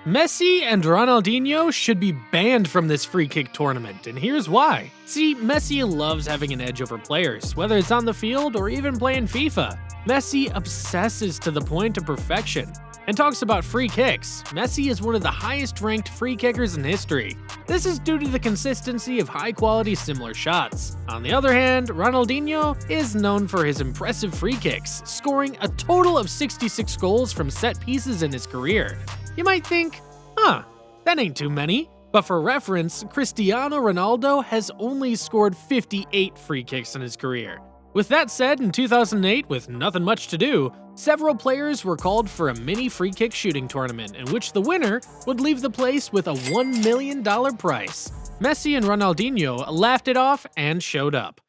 Messi and Ronaldinho should be banned from this free kick tournament, and here's why. See, Messi loves having an edge over players, whether it's on the field or even playing FIFA. Messi obsesses to the point of perfection and talks about free kicks. Messi is one of the highest ranked free kickers in history. This is due to the consistency of high quality similar shots. On the other hand, Ronaldinho is known for his impressive free kicks, scoring a total of 66 goals from set pieces in his career. You might think, that ain't too many. But for reference, Cristiano Ronaldo has only scored 58 free kicks in his career. With that said, in 2008, with nothing much to do, several players were called for a mini free kick shooting tournament in which the winner would leave the place with a $1 million prize. Messi and Ronaldinho laughed it off and showed up.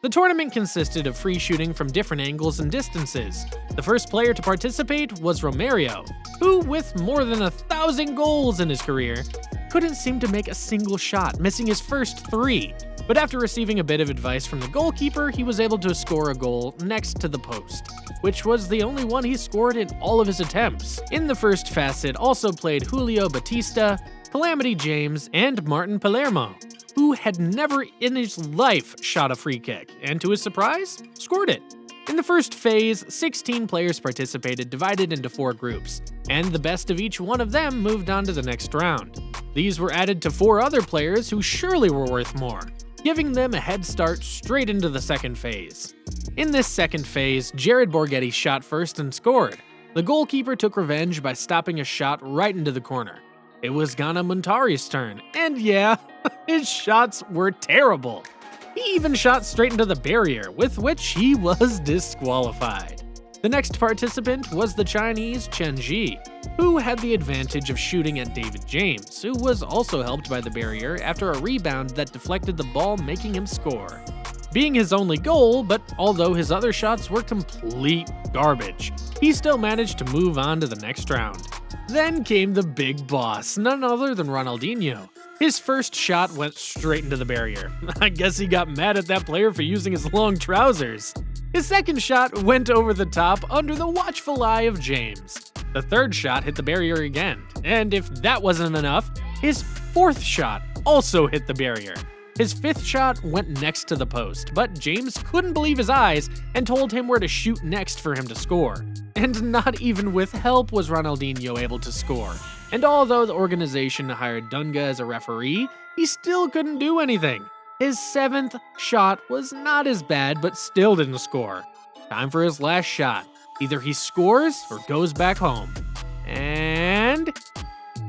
The tournament consisted of free shooting from different angles and distances. The first player to participate was Romario, who, with more than 1,000 goals in his career, couldn't seem to make a single shot, missing his first 3. But after receiving a bit of advice from the goalkeeper, he was able to score a goal next to the post, which was the only one he scored in all of his attempts. In the first facet also played Julio Batista, Calamity James, and Martin Palermo, who had never in his life shot a free kick, and to his surprise, scored it. In the first phase, 16 players participated, divided into 4 groups, and the best of each one of them moved on to the next round. These were added to 4 other players who surely were worth more, giving them a head start straight into the second phase. In this second phase, Jared Borghetti shot first and scored. The goalkeeper took revenge by stopping a shot right into the corner. It was Ghana Muntari's turn, and yeah, his shots were terrible. He even shot straight into the barrier, with which he was disqualified. The next participant was the Chinese Chen Ji, who had the advantage of shooting at David James, who was also helped by the barrier after a rebound that deflected the ball, making him score. Being his only goal, but although his other shots were complete garbage, he still managed to move on to the next round. Then came the big boss, none other than Ronaldinho. His first shot went straight into the barrier. I guess he got mad at that player for using his long trousers. His second shot went over the top under the watchful eye of James. The third shot hit the barrier again, and if that wasn't enough, his fourth shot also hit the barrier. His fifth shot went next to the post, but James couldn't believe his eyes and told him where to shoot next for him to score. And not even with help was Ronaldinho able to score. And although the organization hired Dunga as a referee, he still couldn't do anything. His 7th shot was not as bad, but still didn't score. Time for his last shot. Either he scores or goes back home. And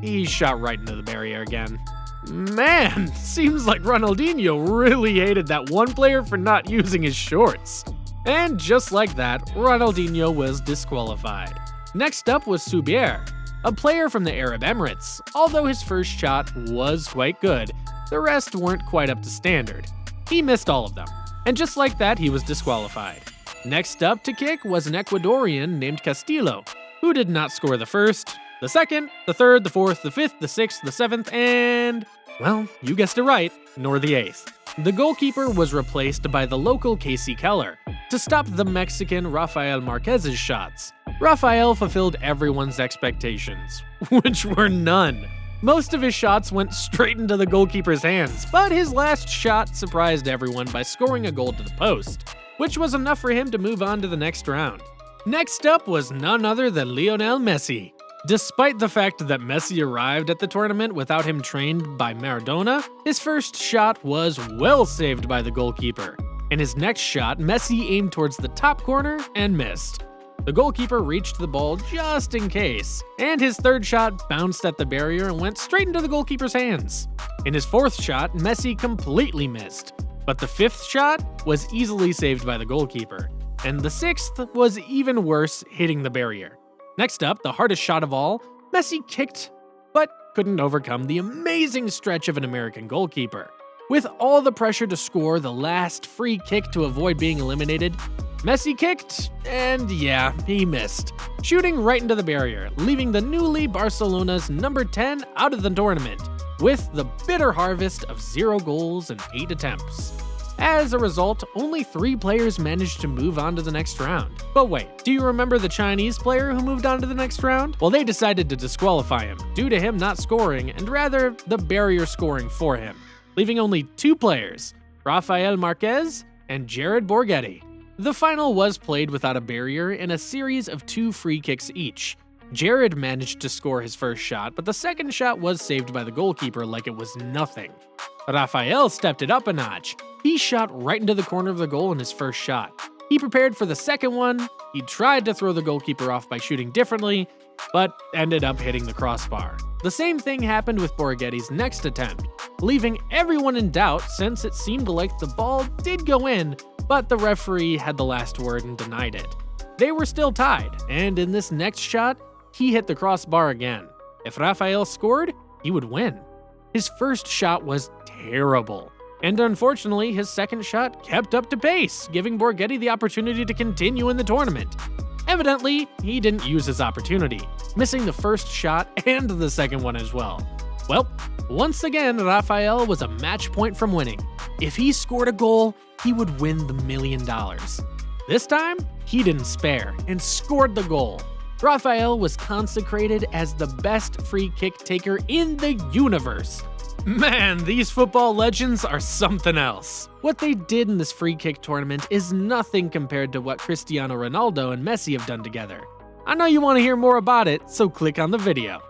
he shot right into the barrier again. Man, seems like Ronaldinho really hated that one player for not using his shorts. And just like that, Ronaldinho was disqualified. Next up was Soubier, a player from the Arab Emirates. Although his first shot was quite good, the rest weren't quite up to standard. He missed all of them, and just like that, he was disqualified. Next up to kick was an Ecuadorian named Castillo, who did not score the first, the second, the third, the fourth, the fifth, the sixth, the seventh, and, well, you guessed it right, nor the 8th. The goalkeeper was replaced by the local Casey Keller to stop the Mexican Rafael Marquez's shots. Rafael fulfilled everyone's expectations, which were none. Most of his shots went straight into the goalkeeper's hands, but his last shot surprised everyone by scoring a goal to the post, which was enough for him to move on to the next round. Next up was none other than Lionel Messi. Despite the fact that Messi arrived at the tournament without him trained by Maradona, his first shot was well saved by the goalkeeper. In his next shot, Messi aimed towards the top corner and missed. The goalkeeper reached the ball just in case, and his third shot bounced at the barrier and went straight into the goalkeeper's hands. In his fourth shot, Messi completely missed, but the fifth shot was easily saved by the goalkeeper, and the sixth was even worse, hitting the barrier. Next up, the hardest shot of all, Messi kicked, but couldn't overcome the amazing stretch of an American goalkeeper. With all the pressure to score the last free kick to avoid being eliminated, Messi kicked, and yeah, he missed, shooting right into the barrier, leaving the newly Barcelona's number 10 out of the tournament, with the bitter harvest of 0 goals and 8 attempts. As a result, only 3 players managed to move on to the next round. But wait, do you remember the Chinese player who moved on to the next round? Well, they decided to disqualify him due to him not scoring, and rather the barrier scoring for him, leaving only 2 players, Rafael Marquez and Jared Borghetti. The final was played without a barrier in a series of 2 free kicks each. Jared managed to score his first shot, but the second shot was saved by the goalkeeper like it was nothing. Rafael stepped it up a notch. He shot right into the corner of the goal in his first shot. He prepared for the second one. He tried to throw the goalkeeper off by shooting differently, but ended up hitting the crossbar. The same thing happened with Borghetti's next attempt, leaving everyone in doubt since it seemed like the ball did go in, but the referee had the last word and denied it. They were still tied, and in this next shot, he hit the crossbar again. If Rafael scored, he would win. His first shot was terrible, and unfortunately, his second shot kept up to pace, giving Borghetti the opportunity to continue in the tournament. Evidently, he didn't use his opportunity, missing the first shot and the second one as well. Well, once again, Rafael was a match point from winning. If he scored a goal, he would win the $1 million. This time, he didn't spare and scored the goal. Rafael was consecrated as the best free kick taker in the universe. Man, these football legends are something else. What they did in this free kick tournament is nothing compared to what Cristiano Ronaldo and Messi have done together. I know you want to hear more about it, so click on the video.